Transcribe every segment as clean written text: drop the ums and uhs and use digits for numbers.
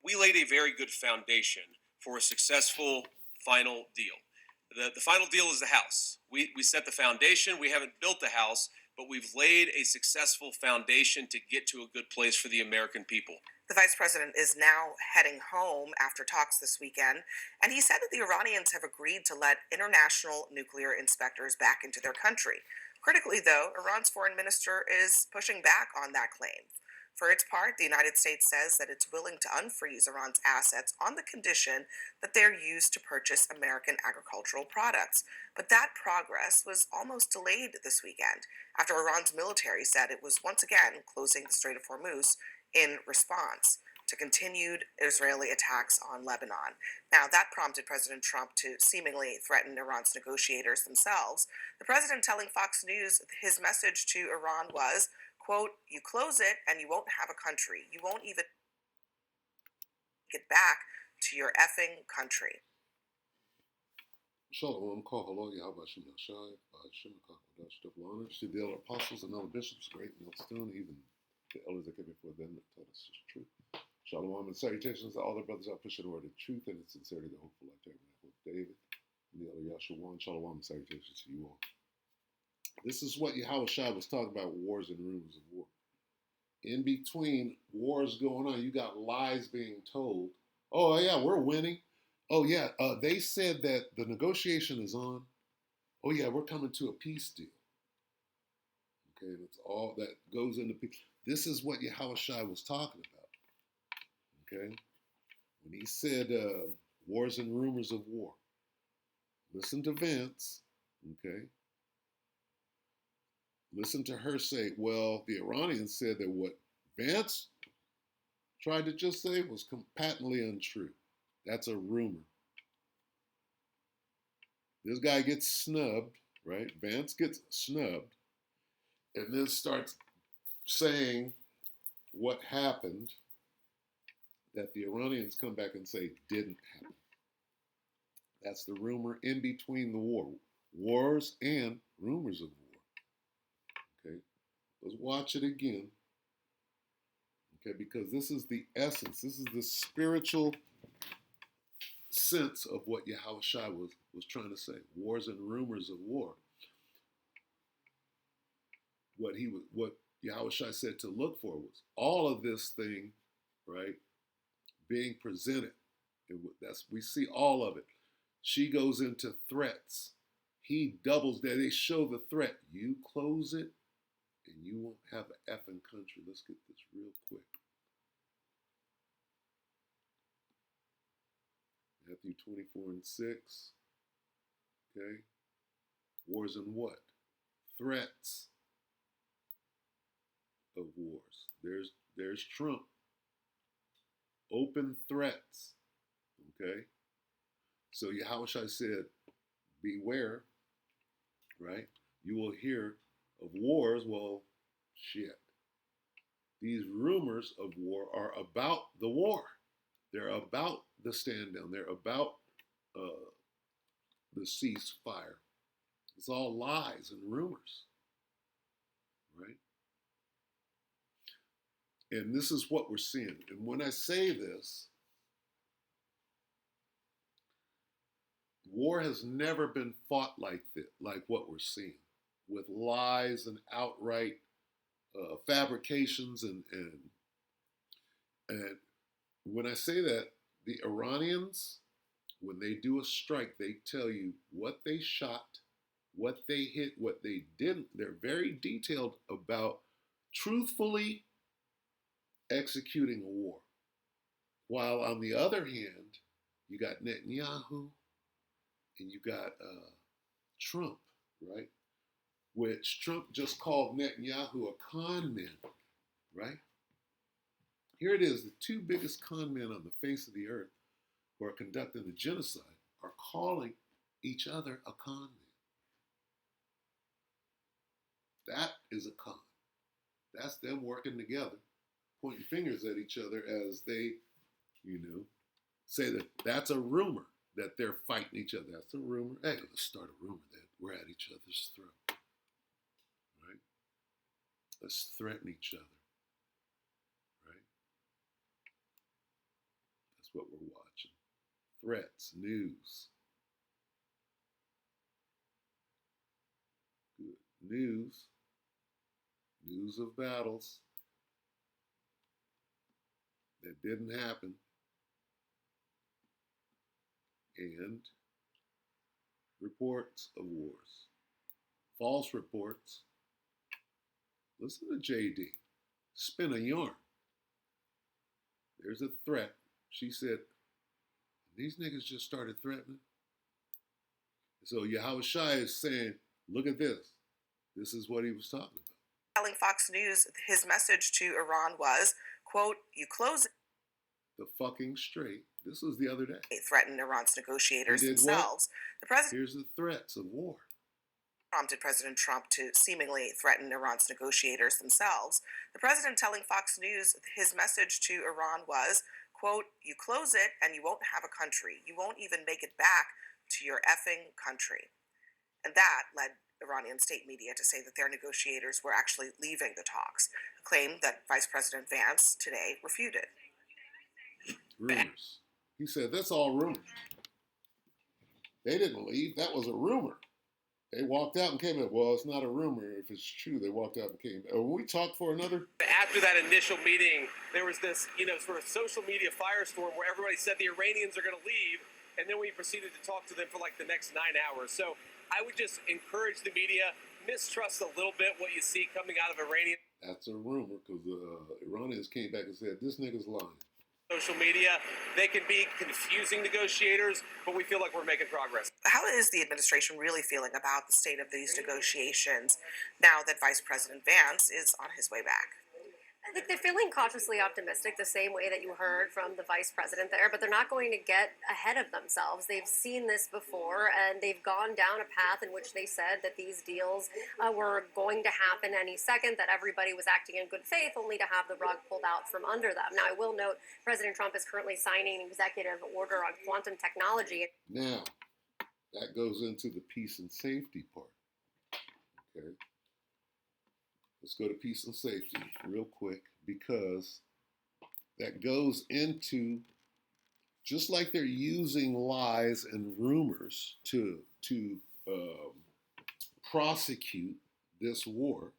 we laid a very good foundation for a successful final deal. The final deal is the house. We set the foundation. We haven't built the house, but we've laid a successful foundation to get to a good place for the American people. The vice president is now heading home after talks this weekend, and he said that the Iranians have agreed to let international nuclear inspectors back into their country. Critically, though, Iran's foreign minister is pushing back on that claim. For its part, the United States says that it's willing to unfreeze Iran's assets on the condition that they're used to purchase American agricultural products. But that progress was almost delayed this weekend after Iran's military said it was once again closing the Strait of Hormuz in response to continued Israeli attacks on Lebanon. Now, that prompted President Trump to seemingly threaten Iran's negotiators themselves. The president telling Fox News his message to Iran was, quote, "You close it and you won't have a country. You won't even get back to your effing country." Shalom, Kahalo, Yahweh Shem Yashai, Shem Kakadash, double honors to the elder apostles and elder bishops, great and stone, even the elders that came before them that taught us the truth. Shalom and salutations to all the brothers out pushing the word of truth and in sincerity, the hopeful life tabernacle of David, and the elder Yahshua. Shalom and salutations to you all. This is what Yahweh Shai was talking about, wars and rumors of war. In between wars going on, you got lies being told. Oh, yeah, we're winning. Oh, yeah, they said that the negotiation is on. Oh, yeah, we're coming to a peace deal. Okay, that's all that goes into peace. This is what Yahweh Shai was talking about. Okay, when he said wars and rumors of war. Listen to Vance. Okay. Listen to her say, well, the Iranians said that what Vance tried to just say was patently untrue. That's a rumor. This guy gets snubbed, right? Vance gets snubbed and then starts saying what happened that the Iranians come back and say didn't happen. That's the rumor in between the wars and rumors of war. Okay, let's watch it again. Okay, because this is the essence, this is the spiritual sense of what Yahweh Shai was trying to say. Wars and rumors of war. What Yahweh Shai said to look for was all of this thing, right, being presented. We see all of it. She goes into threats. He doubles that. They show the threat. You close it, and you won't have an effing country. Let's get this real quick. Matthew 24:6. Okay. Wars and what? Threats of wars. There's Trump. Open threats. Okay. So Yahweh Shai said, beware, right? You will hear of wars. Well, shit. These rumors of war are about the war. They're about the stand down. They're about the ceasefire. It's all lies and rumors, right? And this is what we're seeing. And when I say this, war has never been fought like this, like what we're seeing, with lies and outright fabrications and when I say that, the Iranians, when they do a strike, they tell you what they shot, what they hit, what they didn't. They're very detailed about truthfully executing a war. While on the other hand, you got Netanyahu and you got Trump, right? Which Trump just called Netanyahu a con man, right? Here it is, the two biggest con men on the face of the earth who are conducting the genocide are calling each other a con man. That is a con. That's them working together, pointing fingers at each other as they, say that that's a rumor that they're fighting each other. That's a rumor. Hey, let's start a rumor that we're at each other's throat, right? Let's threaten each other. what we're watching. Threats, news. Good. News of battles that didn't happen, and reports of wars. False reports. Listen to JD. Spin a yarn. There's a threat. She said, these niggas just started threatening. So Yahweh Shai is saying, look at this. This is what he was talking about. Telling Fox News his message to Iran was, quote, you close The fucking straight. This was the other day. threatened Iran's negotiators He did themselves. What? The president Here's the threats of war. Prompted President Trump to seemingly threaten Iran's negotiators themselves. The president telling Fox News his message to Iran was, quote, you close it and you won't have a country. You won't even make it back to your effing country. And that led Iranian state media to say that their negotiators were actually leaving the talks, a claim that Vice President Vance today refuted. Rumors. He said, that's all rumors. They didn't leave. That was a rumor. They walked out and came in. Well, it's not a rumor. If it's true, they walked out and came in. When we talked for another. After that initial meeting, there was this, sort of social media firestorm where everybody said the Iranians are going to leave, and then we proceeded to talk to them for like the next 9 hours. So I would just encourage the media, mistrust a little bit what you see coming out of Iranian. That's a rumor because the Iranians came back and said, this nigga's lying. Social media, they can be confusing negotiators, but we feel like we're making progress. How is the administration really feeling about the state of these negotiations now that Vice President Vance is on his way back? I think they're feeling cautiously optimistic, the same way that you heard from the vice president there, but they're not going to get ahead of themselves. They've seen this before, and they've gone down a path in which they said that these deals were going to happen any second, that everybody was acting in good faith, only to have the rug pulled out from under them. Now, I will note President Trump is currently signing an executive order on quantum technology. Now, that goes into the peace and safety part. Okay. Let's go to peace and safety real quick, because that goes into, just like they're using lies and rumors to prosecute this war,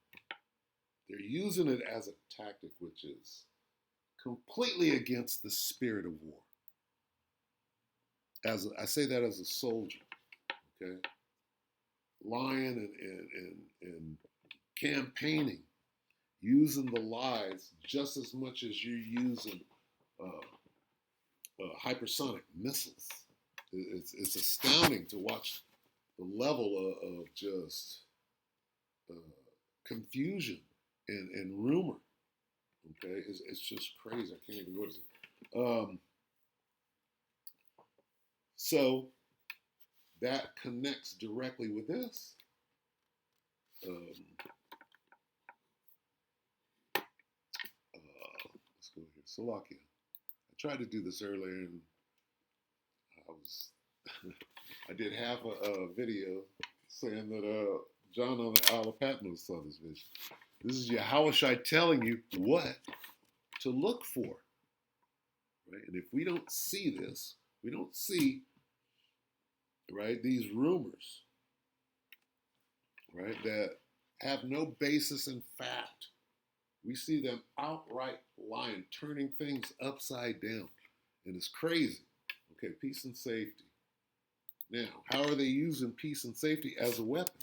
they're using it as a tactic which is completely against the spirit of war. I say that as a soldier, okay? Lying and campaigning, using the lies just as much as you're using hypersonic missiles. It's astounding to watch the level of just confusion and rumor. Okay, it's just crazy. I can't even go to it. So that connects directly with this. Let's go here. Salakia. I tried to do this earlier, and I did half a video saying that John on the Isle of Patmos saw this vision. This is Yahushua telling you what to look for, right? And if we don't see this, we don't see, right, these rumors, right, that have no basis in fact. We see them outright lying, turning things upside down. And it's crazy. Okay, peace and safety. Now, how are they using peace and safety as a weapon?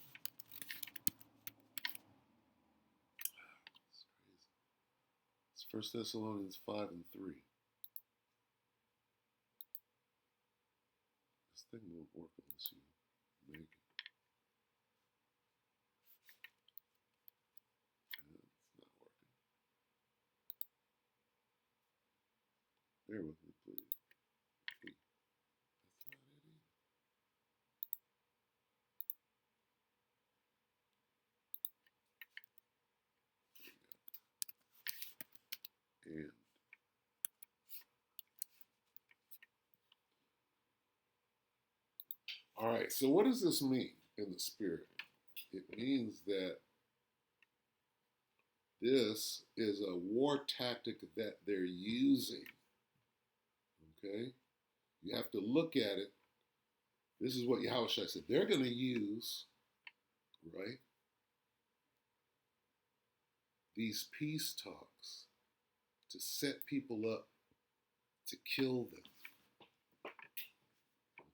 It's crazy. It's 1 Thessalonians 5:3. This thing won't work unless you make it. Bear with me, please. That's not it either. And all right, so what does this mean in the spirit? It means that this is a war tactic that they're using, Okay? You have to look at it. This is what Yahushua said. They're going to use, right, these peace talks to set people up to kill them.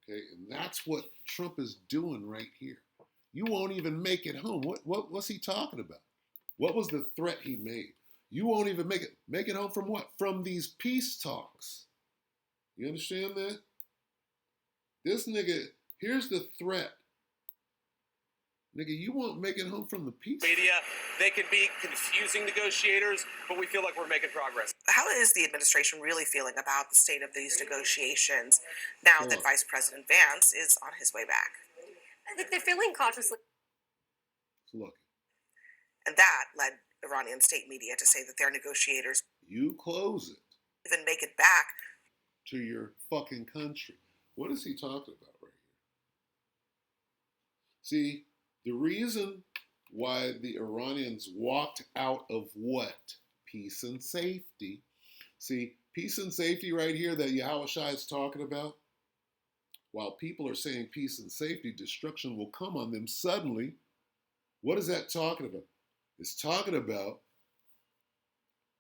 Okay? And that's what Trump is doing right here. You won't even make it home. What's he talking about? What was the threat he made? You won't even make it. Make it home from what? From these peace talks. You understand that? This nigga, here's the threat. Nigga, you won't make it home from the peace. Media, they can be confusing negotiators, but we feel like we're making progress. How is the administration really feeling about the state of these negotiations now that Vice President Vance is on his way back? I think they're feeling cautiously. Look, And that led Iranian state media to say that their negotiators you close it even make it back to your fucking country. What is he talking about right here? See, the reason why the Iranians walked out of what? Peace and safety. See, peace and safety right here that Yahushua is talking about, while people are saying peace and safety, destruction will come on them suddenly. What is that talking about? It's talking about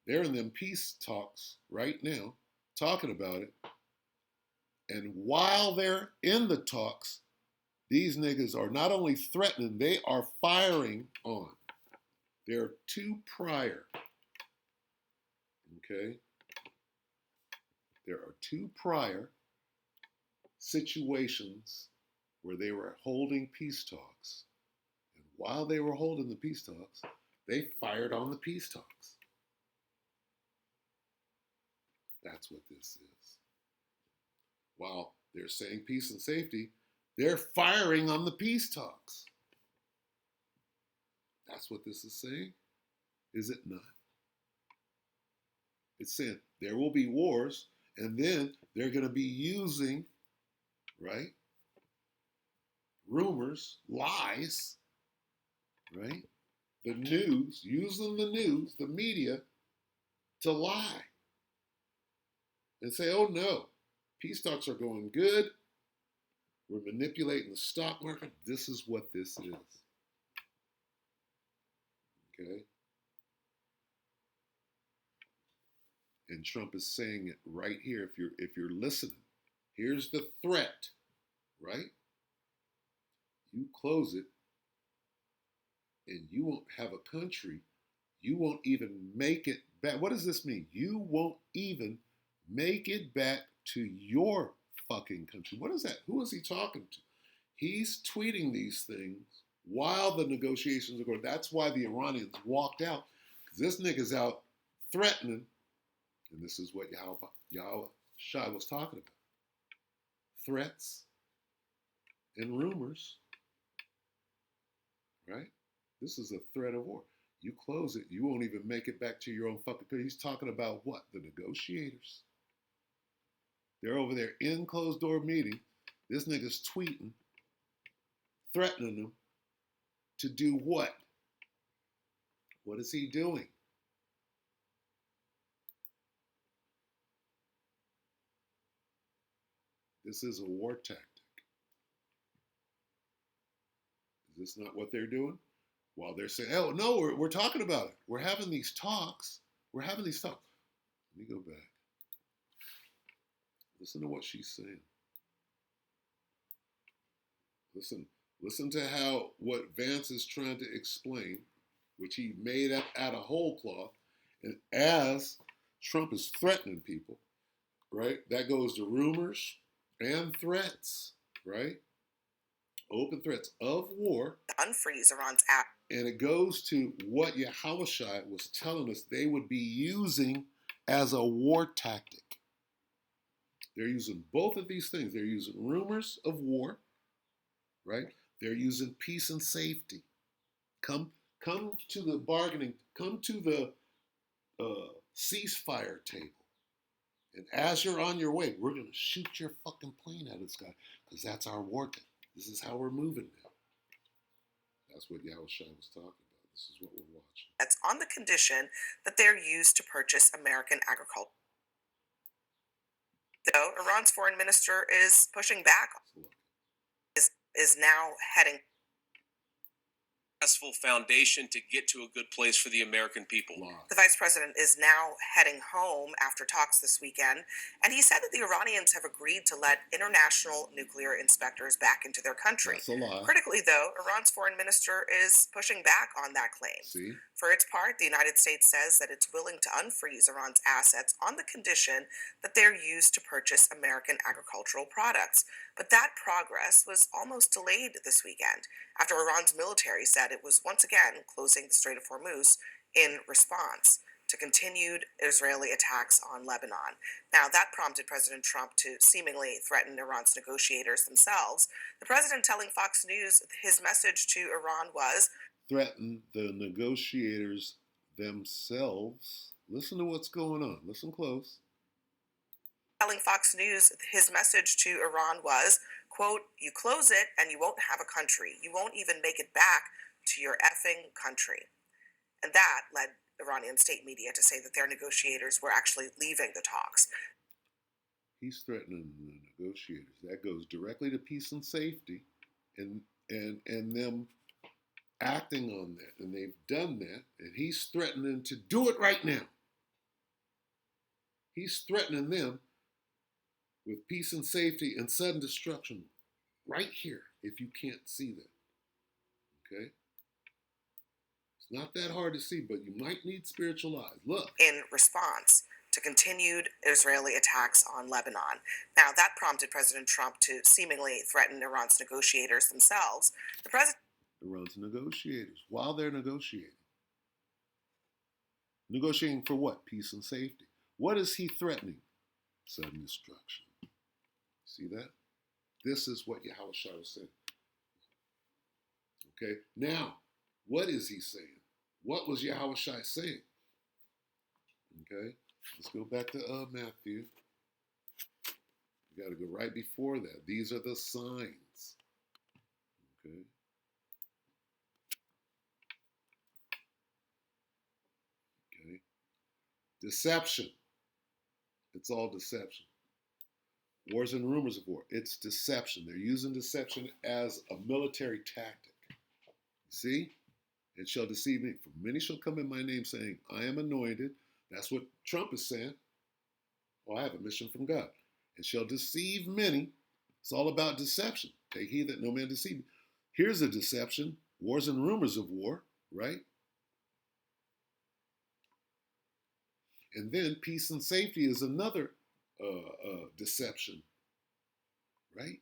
they're in them peace talks right now, talking about it. And while they're in the talks, these niggas are not only threatening, they are firing on. There are two prior, okay? There are two prior situations where they were holding peace talks. And while they were holding the peace talks, they fired on the peace talks. That's what this is. While they're saying peace and safety, they're firing on the peace talks. That's what this is saying, is it not? It's saying there will be wars, and then they're going to be using, right, rumors, lies, right, the news, using the news, the media, to lie and say, oh no, peace talks are going good. We're manipulating the stock market. This is what this is. Okay? And Trump is saying it right here. If you're listening, here's the threat, right? You close it, and you won't have a country. You won't even make it back. What does this mean? You won't even make it back to your fucking country. What is that? Who is he talking to? He's tweeting these things while the negotiations are going. That's why the Iranians walked out, because this nigga's out threatening, and this is what Yahushua was talking about. Threats and rumors, right? This is a threat of war. You close it, you won't even make it back to your own fucking country. He's talking about what? The negotiators. They're over there in closed door meeting. This nigga's tweeting, threatening them to do what? What is he doing? This is a war tactic. Is this not what they're doing? While they're saying, oh, no, we're talking about it. We're having these talks. We're having these talks. Let me go back. Listen to what she's saying. Listen to how what Vance is trying to explain, which he made up out of whole cloth, and as Trump is threatening people, right? That goes to rumors and threats, right? Open threats of war. unfreeze Iran's app. And it goes to what Yahushua was telling us they would be using as a war tactic. They're using both of these things. They're using rumors of war, right? They're using peace and safety. Come to the bargaining, come to the ceasefire table. And as you're on your way, we're going to shoot your fucking plane out of the sky because that's our war tactic. This is how we're moving now. That's what Yahushua was talking about. This is what we're watching. That's on the condition that they're used to purchase American agriculture. Though Iran's foreign minister is pushing back. Is now heading. Successful foundation to get to a good place for the American people. The vice president is now heading home after talks this weekend, and he said that the Iranians have agreed to let international nuclear inspectors back into their country. That's a lie. Critically, though, Iran's foreign minister is pushing back on that claim. See? For its part, the United States says that it's willing to unfreeze Iran's assets on the condition that they're used to purchase American agricultural products. But that progress was almost delayed this weekend after Iran's military said it was once again closing the Strait of Hormuz in response to continued Israeli attacks on Lebanon. Now, that prompted President Trump to seemingly threaten Iran's negotiators themselves. The president telling Fox News his message to Iran was, threaten the negotiators themselves. Listen to what's going on. Listen close. Telling Fox News his message to Iran was, quote, you close it and you won't have a country. You won't even make it back to your effing country. And that led Iranian state media to say that their negotiators were actually leaving the talks. He's threatening the negotiators. That goes directly to peace and safety and them acting on that. And they've done that. And he's threatening to do it right now. He's threatening them with peace and safety and sudden destruction right here, if you can't see that. Okay? It's not that hard to see, but you might need spiritual eyes. Look. In response to continued Israeli attacks on Lebanon. Now, that prompted President Trump to seemingly threaten Iran's negotiators themselves. The president. Iran's negotiators, while they're negotiating. Negotiating for what? Peace and safety. What is he threatening? Sudden destruction. See that? This is what Yahushua was saying. Okay, now, what is he saying? What was Yahushua saying? Okay, let's go back to Matthew. We got to go right before that. These are the signs. Okay. Okay. Deception. It's all deception. Wars and rumors of war. It's deception. They're using deception as a military tactic. See? It shall deceive me. For many shall come in my name saying, I am anointed. That's what Trump is saying. Well, I have a mission from God. And shall deceive many. It's all about deception. Take heed that no man deceive you. Here's a deception. Wars and rumors of war, right? And then peace and safety is another deception, right?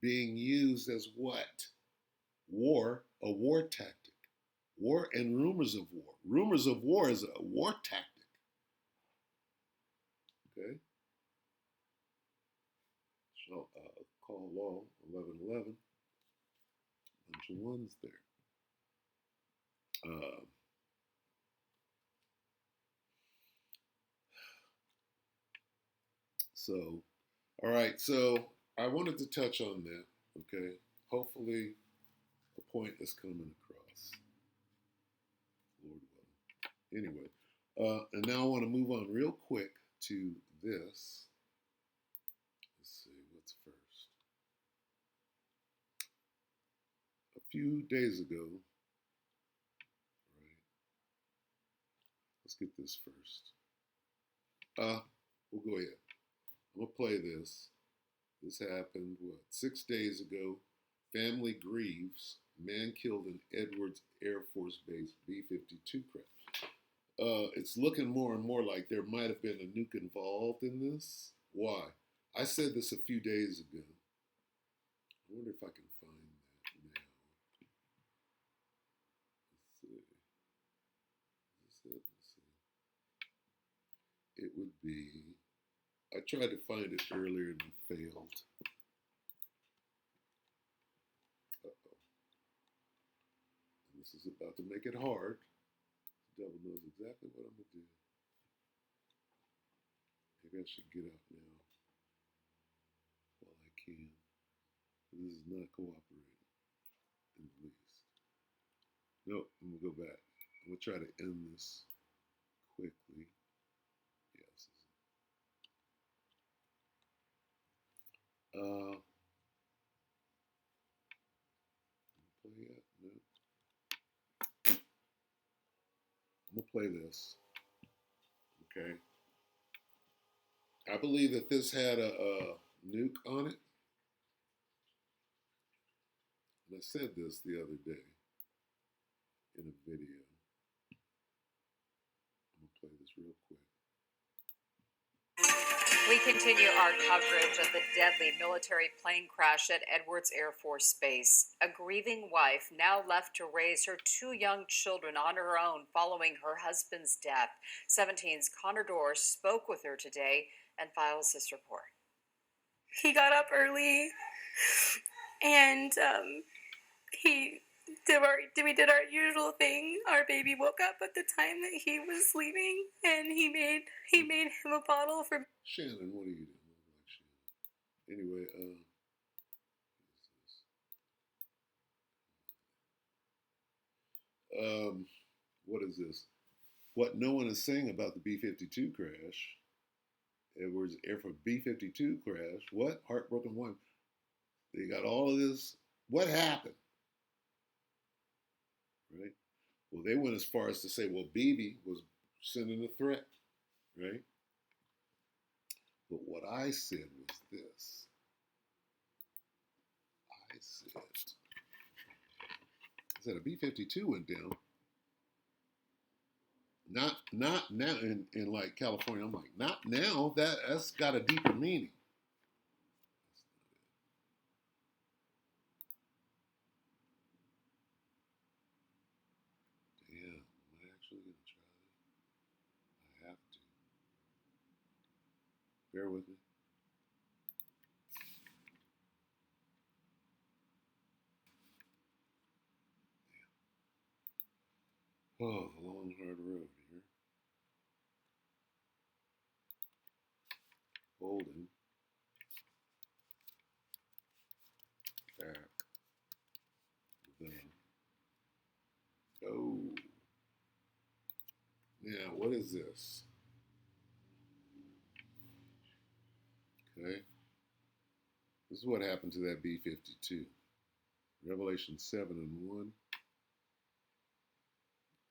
Being used as what? War, a war tactic. War and rumors of war. Rumors of war is a war tactic. Okay? So, call law 1111. Bunch of ones there. So, all right. So I wanted to touch on that. Okay. Hopefully, the point is coming across. Lord willing. Anyway, and now I want to move on real quick to this. Let's see what's first. A few days ago, right? Let's get this first. We'll go ahead. I'm gonna play this. This happened, 6 days ago. Family grieves. Man killed in Edwards Air Force Base B-52 crash. It's looking more and more like there might have been a nuke involved in this. Why? I said this a few days ago. I wonder if I can find that now. Let's see. It would be, I tried to find it earlier and failed. Uh-oh. This is about to make it hard. The devil knows exactly what I'm going to do. Maybe I should get out now while I can. This is not cooperating in the least. No, I'm going to go back. I'm going to try to end this quickly. Yes. Play it? No. I'm gonna play this. Okay. I believe that this had a nuke on it. And I said this the other day in a video. I'm gonna play this real quick. We continue our coverage of the deadly military plane crash at Edwards Air Force Base. A grieving wife now left to raise her 2 young children on her own following her husband's death. 17's Connor Dorr spoke with her today and files this report. He got up early and we did our usual thing. Our baby woke up at the time that he was sleeping, and he made him a bottle for Shannon, what are you doing? Anyway, what is this? What no one is saying about the B-52 crash. Edwards Air Force B-52 crash. What? Heartbroken one. They got all of this. What happened? Right? Well, they went as far as to say, well, Bibi was sending a threat, right? But what I said was this. I said a B-52 went down. Not now in like California. I'm like, not now. That's got a deeper meaning. Damn, am I actually gonna try this? I have to. Bear with me. Oh, the long hard road here. Holding. Back. Then. Oh. Now, what is this? Okay. This is what happened to that B-52. Revelation 7 and 1.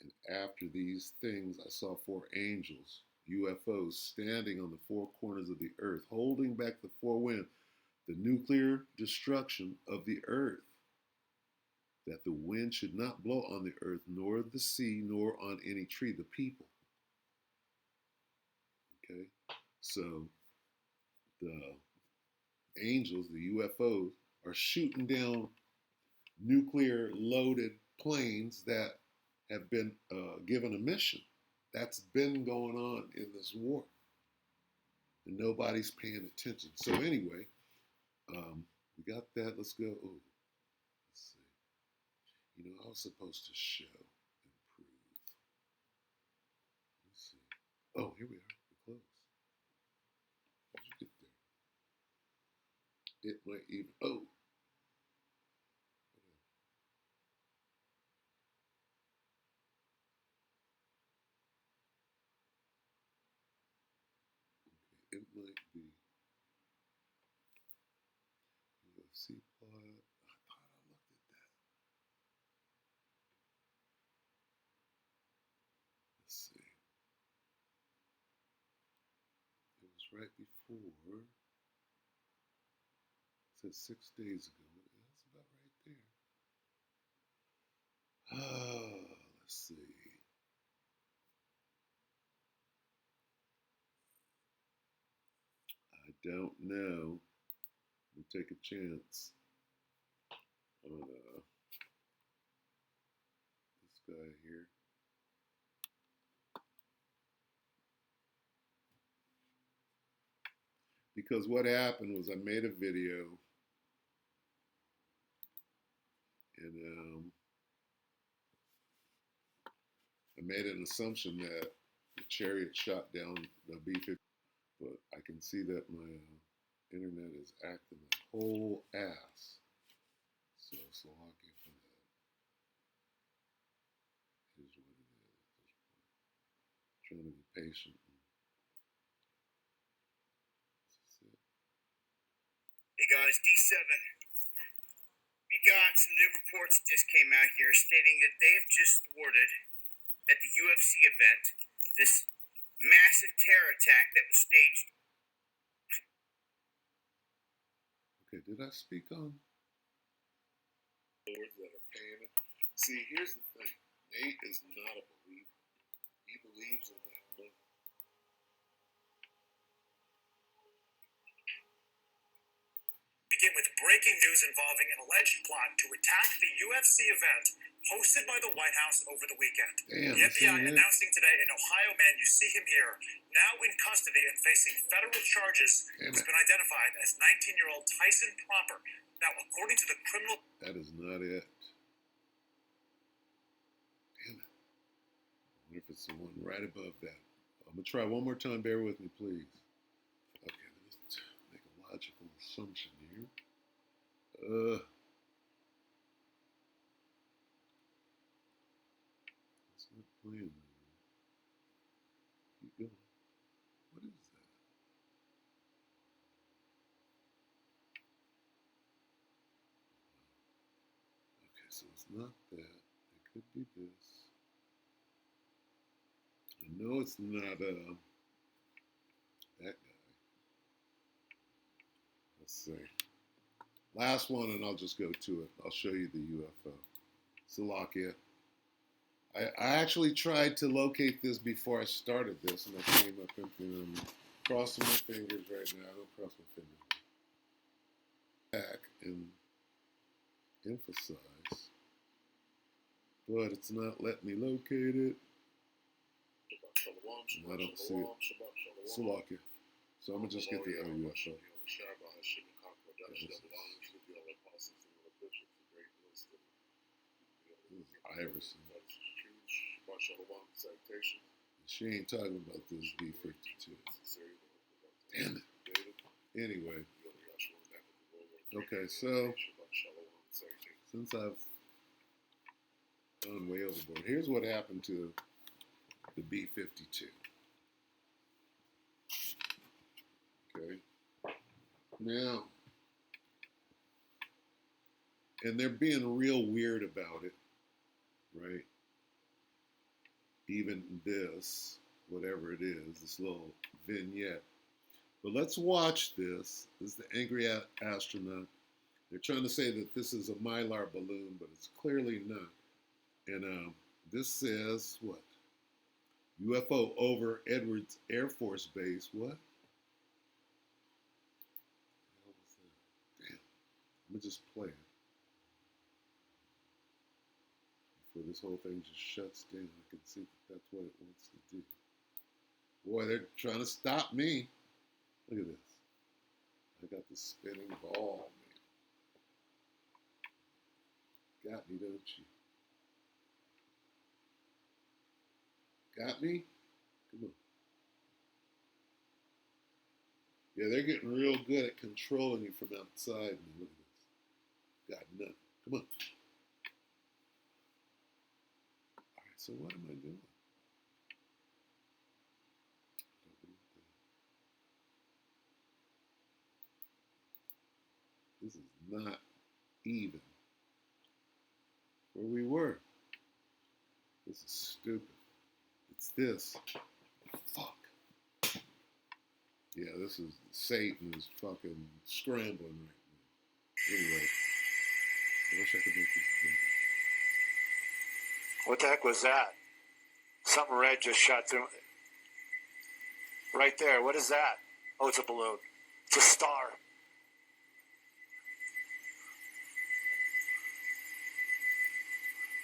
And after these things, I saw 4 angels, UFOs, standing on the 4 corners of the earth, holding back the 4 winds, the nuclear destruction of the earth, that the wind should not blow on the earth, nor the sea, nor on any tree, the people. Okay? So the angels, the UFOs, are shooting down nuclear loaded planes that have been given a mission. That's been going on in this war. And nobody's paying attention. So anyway, we got that. Let's go. Oh, let's see. You know, I was supposed to show and prove. Let's see. Oh, here we are. We're close. How did you get there? It might even. Oh. It might be UFC plot. I thought I looked at that. Let's see. It was right before. It said 6 days ago. That's about right there. Let's see. I don't know. We'll take a chance on this guy here. Because what happened was I made a video and I made an assumption that the chariot shot down the B-50, but I can see that my internet is acting a whole ass. So lucky for that. Here's what it is. Trying to be patient. This is it. Hey guys, D7. We got some new reports that just came out here stating that they have just thwarted at the UFC event this massive terror attack that was staged. Okay, did I speak on words that are panic? See, here's the thing. Nate is not a believer. He believes in that book. Begin with breaking news involving an alleged plot to attack the UFC event hosted by the White House over the weekend. Damn, The FBI it. announcing today an Ohio man, you see him here, now in custody and facing federal charges, has been identified as 19-year-old Tyson Proper. Now, according to the criminal... That is not it. Damn it. I wonder if it's the one right above that. I'm going to try one more time. Bear with me, please. Okay, let's make a logical assumption here. It's not playing. Keep going. What is that? Okay, so it's not that. It could be this. I know it's not that guy. Let's see. Last one, and I'll just go to it. I'll show you the UFO. Salakia. I actually tried to locate this before I started this, and I came up empty. I'm crossing my fingers right now. I don't cross my fingers. Back and emphasize, but it's not letting me locate it. I don't see it. Salakia. So I'm gonna just get the UFO. Iverson. She ain't talking about this B-52. Damn it. Anyway. Okay, so since I've gone way overboard, here's what happened to the B-52. Okay. Now, and they're being real weird about it, right? Even this, whatever it is, this little vignette. But let's watch this. This is the angry astronaut. They're trying to say that this is a Mylar balloon, but it's clearly not. And this says, what? UFO over Edwards Air Force Base. What? What was that? Damn. Let me just play it. Before this whole thing just shuts down, I can see that that's what it wants to do. Boy, they're trying to stop me. Look at this. I got the spinning ball, man. Got me, don't you? Got me? Come on. Yeah, they're getting real good at controlling you from outside. Man, look at this. Got nothing. Come on. All right, so what am I doing? This is not even where we were. This is stupid. It's this. Fuck. Yeah, this is Satan is fucking scrambling right now. Anyway, I wish I could make this bigger. What the heck was that? Something red just shot through. Right there. What is that? Oh, it's a balloon. It's a star.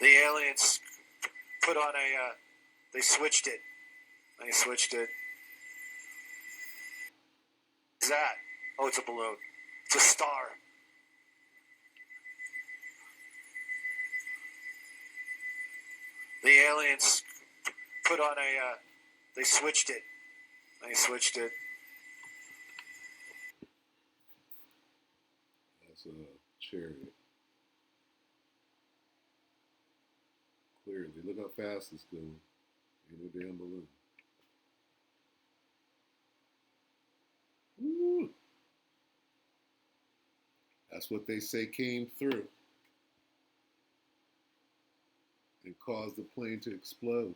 The aliens put on they switched it. They switched it. What is that? Oh, it's a balloon. It's a star. The aliens put on they switched it. They switched it. That's a chariot. Clearly, look how fast it's going. Ain't no damn balloon. Woo! That's what they say came through and caused the plane to explode.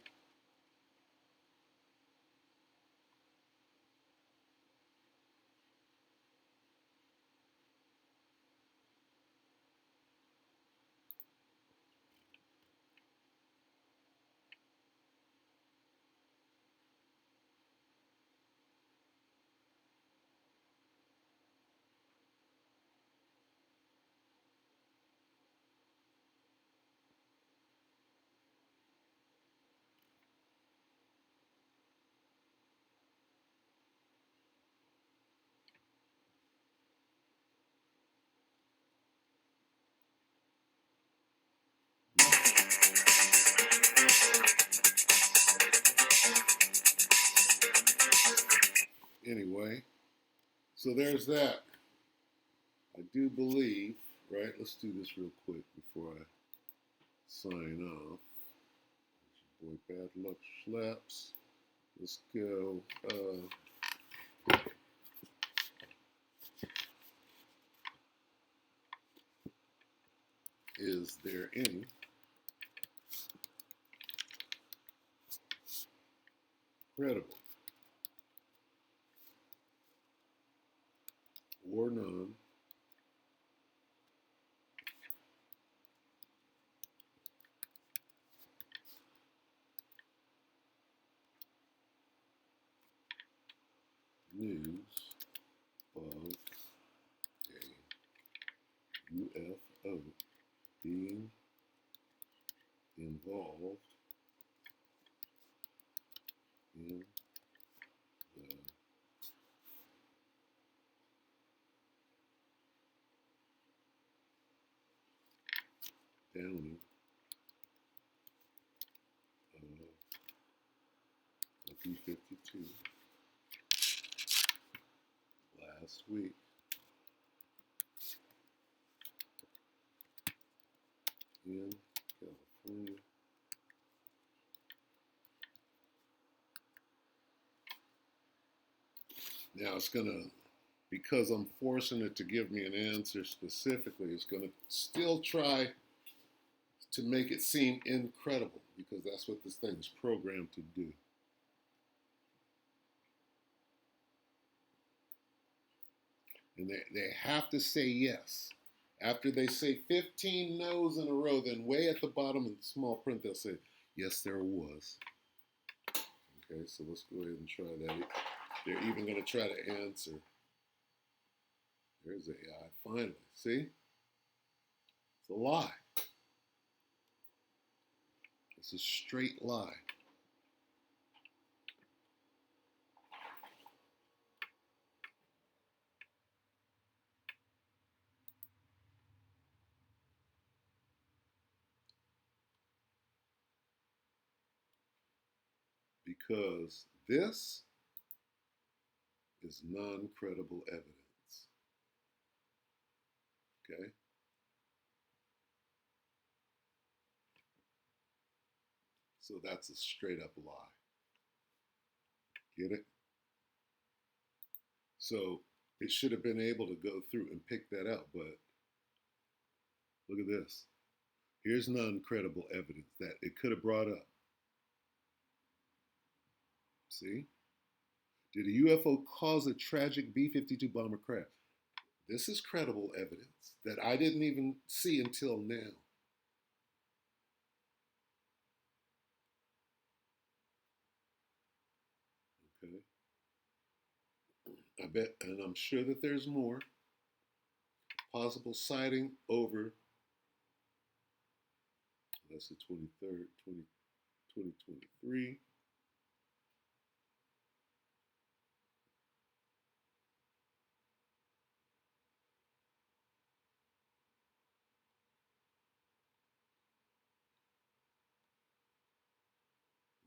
Anyway, so there's that. I do believe, right? Let's do this real quick before I sign off. Boy, bad luck schleps. Let's go. Is there any credible or non news of a UFO being involved in the downing of a B-52 last week in California. Now it's going to, because I'm forcing it to give me an answer specifically, it's going to still try to make it seem incredible because that's what this thing is programmed to do. And they have to say yes. After they say 15 no's in a row, then way at the bottom of the small print, they'll say, yes, there was. Okay, so let's go ahead and try that. They're even going to try to answer. There's AI, finally. See? It's a lie. It's a straight lie. Because this is non-credible evidence. Okay? So that's a straight up lie. Get it? So it should have been able to go through and pick that out, but look at this. Here's non-credible evidence that it could have brought up. See? Did a UFO cause a tragic B-52 bomber crash? This is credible evidence that I didn't even see until now. Okay. I bet, and I'm sure that there's more. Possible sighting over, that's the 23rd, 2023.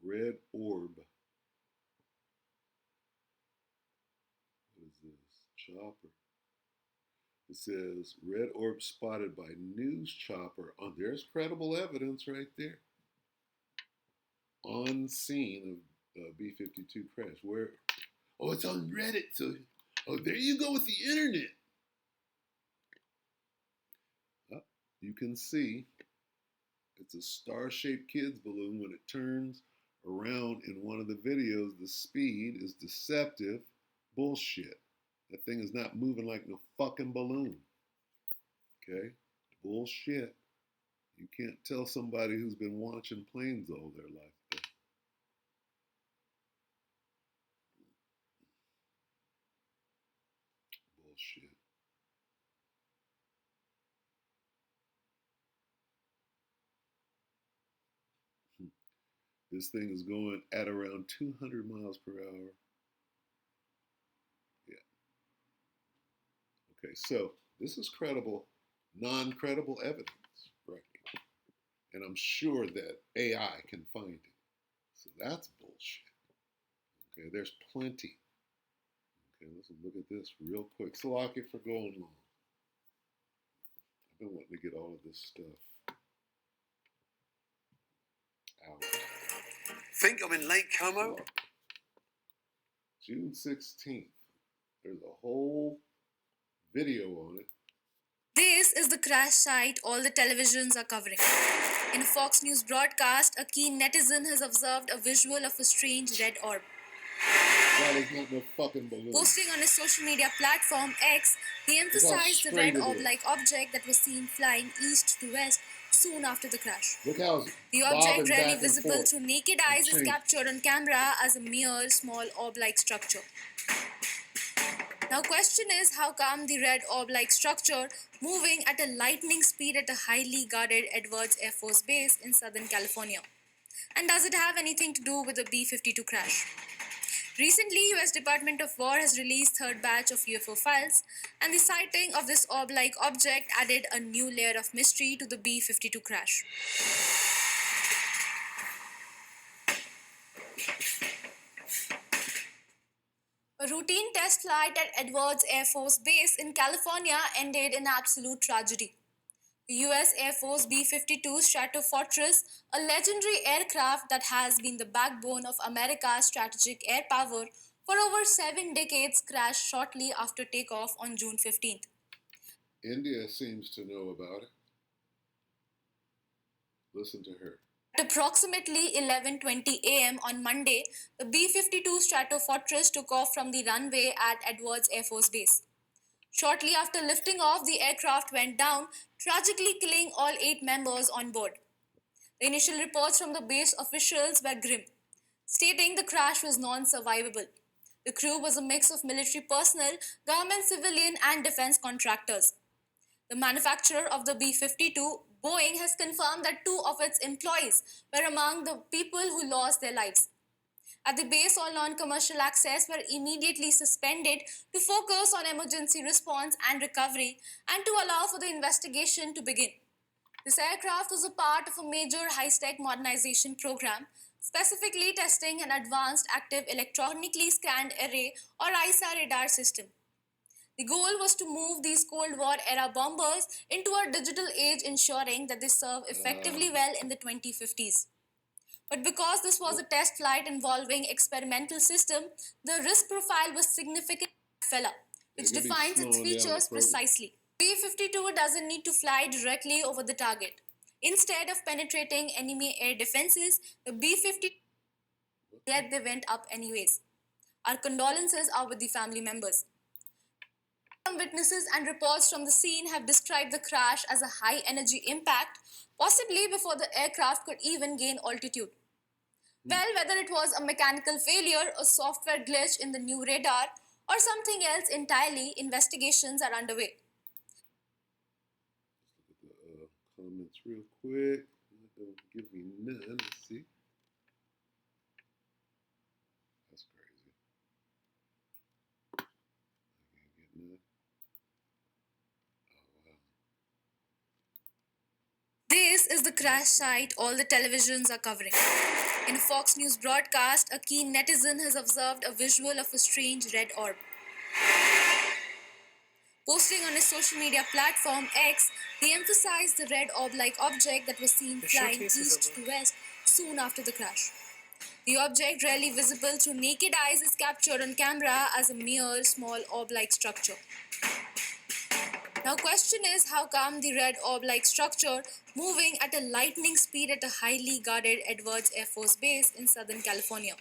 Red orb. What is this? Chopper. It says red orb spotted by news chopper. Oh, there's credible evidence right there. On scene of B-52 crash. Where? Oh, it's on Reddit. So, oh, there you go with the internet. you can see it's a star-shaped kid's balloon. When it turns around in one of the videos, the speed is deceptive bullshit. That thing is not moving like no fucking balloon. Okay? Bullshit. You can't tell somebody who's been watching planes all their life that. Bullshit. This thing is going at around 200 miles per hour. Yeah. Okay, so this is credible, non-credible evidence, right? And I'm sure that AI can find it. So that's bullshit. Okay, there's plenty. Okay, let's look at this real quick. Salaki for going long. I've been wanting to get all of this stuff out. Think I'm in Lake Como? Look, June 16th. There's a whole video on it. This is the crash site all the televisions are covering. In a Fox News broadcast, a keen netizen has observed a visual of a strange red orb. That is not no fucking balloon. Posting on his social media platform X, he emphasized the red orb-like object that was seen flying east to west soon after the crash. Look how The object, rarely visible through naked eyes, is captured on camera as a mere small orb-like structure. Now, question is, how come the red orb-like structure moving at a lightning speed at a highly guarded Edwards Air Force Base in Southern California? And does it have anything to do with the B-52 crash? Recently, US Department of War has released third batch of UFO files, and the sighting of this orb-like object added a new layer of mystery to the B-52 crash. A routine test flight at Edwards Air Force Base in California ended in absolute tragedy. The US Air Force B-52 Stratofortress, a legendary aircraft that has been the backbone of America's strategic air power for over 7 decades, crashed shortly after takeoff on June 15th. India seems to know about it. Listen to her. At approximately 11:20 a.m. on Monday, the B-52 Stratofortress took off from the runway at Edwards Air Force Base. Shortly after lifting off, the aircraft went down, tragically killing all 8 members on board. The initial reports from the base officials were grim, stating the crash was non-survivable. The crew was a mix of military personnel, government, civilian, and defense contractors. The manufacturer of the B-52, Boeing, has confirmed that 2 of its employees were among the people who lost their lives. At the base, all non-commercial access were immediately suspended to focus on emergency response and recovery and to allow for the investigation to begin. This aircraft was a part of a major high-tech modernization program, specifically testing an advanced active electronically scanned array or ISA radar system. The goal was to move these Cold War-era bombers into a digital age, ensuring that they serve effectively well in the 2050s. But because this was a test flight involving experimental system, the risk profile was significant, which defines its features precisely. B-52 doesn't need to fly directly over the target. Instead of penetrating enemy air defenses, the B-52, yet they went up anyways. Our condolences are with the family members. Some witnesses and reports from the scene have described the crash as a high-energy impact, possibly before the aircraft could even gain altitude. Well, whether it was a mechanical failure, a software glitch in the new radar, or something else entirely, investigations are underway. Let's look at the comments real quick. Don't give me none. Let's see. That's crazy. I can't get none. Oh, wow. This is the crash site all the televisions are covering. In a Fox News broadcast, a keen netizen has observed a visual of a strange red orb. Posting on his social media platform X, he emphasized the red orb-like object that was seen flying east to west soon after the crash. The object, rarely visible through naked eyes, is captured on camera as a mere small orb-like structure. Now, question is, how come the red orb-like structure moving at a lightning speed at a highly guarded Edwards Air Force Base in Southern California?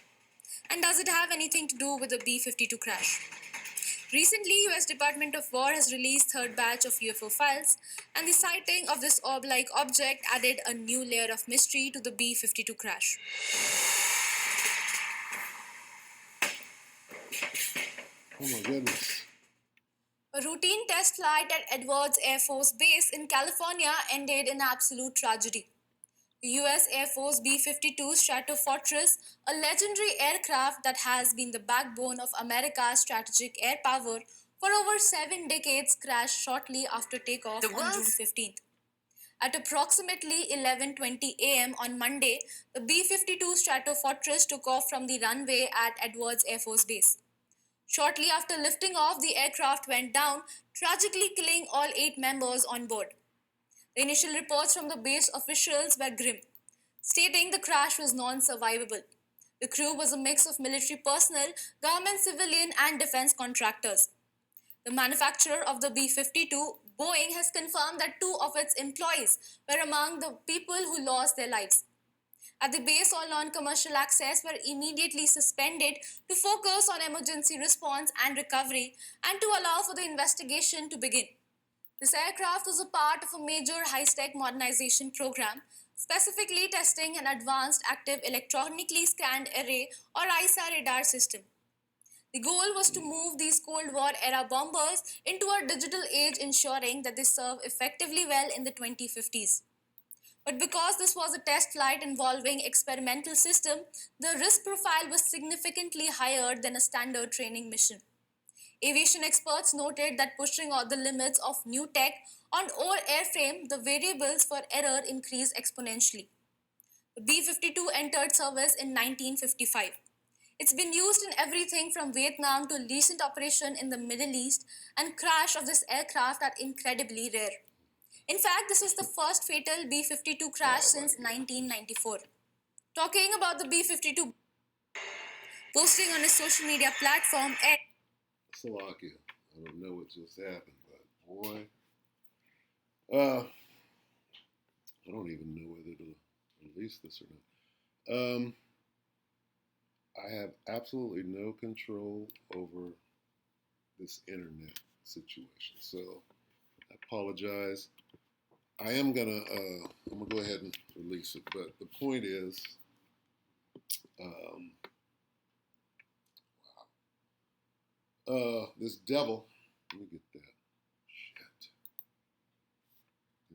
And does it have anything to do with the B-52 crash? Recently, US Department of War has released third batch of UFO files, and the sighting of this orb-like object added a new layer of mystery to the B-52 crash. Oh my goodness. A routine test flight at Edwards Air Force Base in California ended in absolute tragedy. The US Air Force B-52 Stratofortress, a legendary aircraft that has been the backbone of America's strategic air power for over 7 decades, crashed shortly after takeoff on June 15th. At approximately 11:20 a.m. on Monday, the B-52 Stratofortress took off from the runway at Edwards Air Force Base. Shortly after lifting off, the aircraft went down, tragically killing all 8 members on board. The initial reports from the base officials were grim, stating the crash was non-survivable. The crew was a mix of military personnel, government, civilian, and defense contractors. The manufacturer of the B-52, Boeing, has confirmed that 2 of its employees were among the people who lost their lives. At the base, all non-commercial access were immediately suspended to focus on emergency response and recovery and to allow for the investigation to begin. This aircraft was a part of a major high-tech modernization program, specifically testing an advanced active electronically scanned array or ISA radar system. The goal was to move these Cold War era bombers into a digital age, ensuring that they serve effectively well in the 2050s. But because this was a test flight involving experimental system, the risk profile was significantly higher than a standard training mission. Aviation experts noted that pushing out the limits of new tech on old airframe, the variables for error increased exponentially. The B-52 entered service in 1955. It's been used in everything from Vietnam to recent operation in the Middle East, and crash of this aircraft are incredibly rare. In fact, this is the first fatal B-52 crash since 1994. Talking about the B-52, posting on his social media platform X. Slovakia. I don't know what just happened, but boy, I don't even know whether to release this or not. I have absolutely no control over this internet situation, so I apologize. I'm gonna go ahead and release it, but the point is, this devil. Let me get that.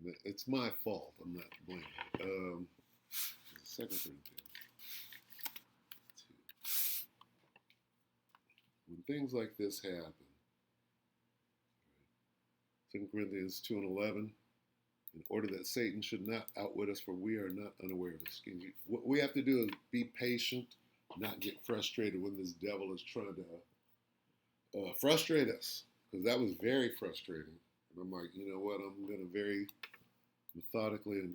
Shit. It's my fault. I'm not to blame. The second thing. When things like this happen, 2 Corinthians 2 and 11, in order that Satan should not outwit us, for we are not unaware of his schemes. What we have to do is be patient, not get frustrated when this devil is trying to frustrate us, because that was very frustrating. And I'm like, you know what, I'm going to very methodically and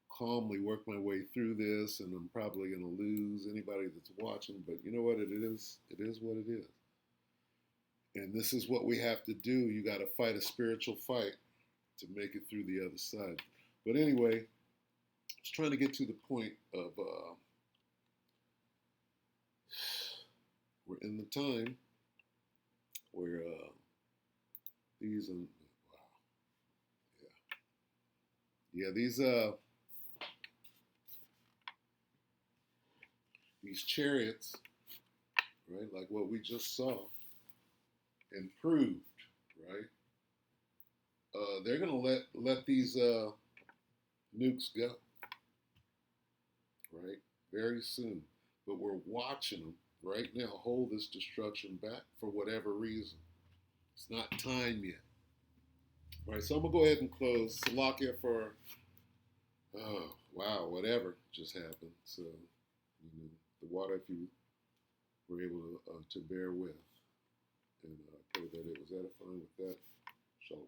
calmly work my way through this, and I'm probably going to lose anybody that's watching, but you know what, it is what it is. And this is what we have to do. You got to fight a spiritual fight to make it through the other side. But anyway, I was trying to get to the point of we're in the time where these these chariots, right, like what we just saw, improved, right? They're gonna let these nukes go, right, very soon. But we're watching them right now hold this destruction back for whatever reason. It's not time yet. All right, so I'm gonna go ahead and close. Salakia for wow, whatever just happened. So the water, if you were able to bear with, and I pray that it was edifying with that. Shalom.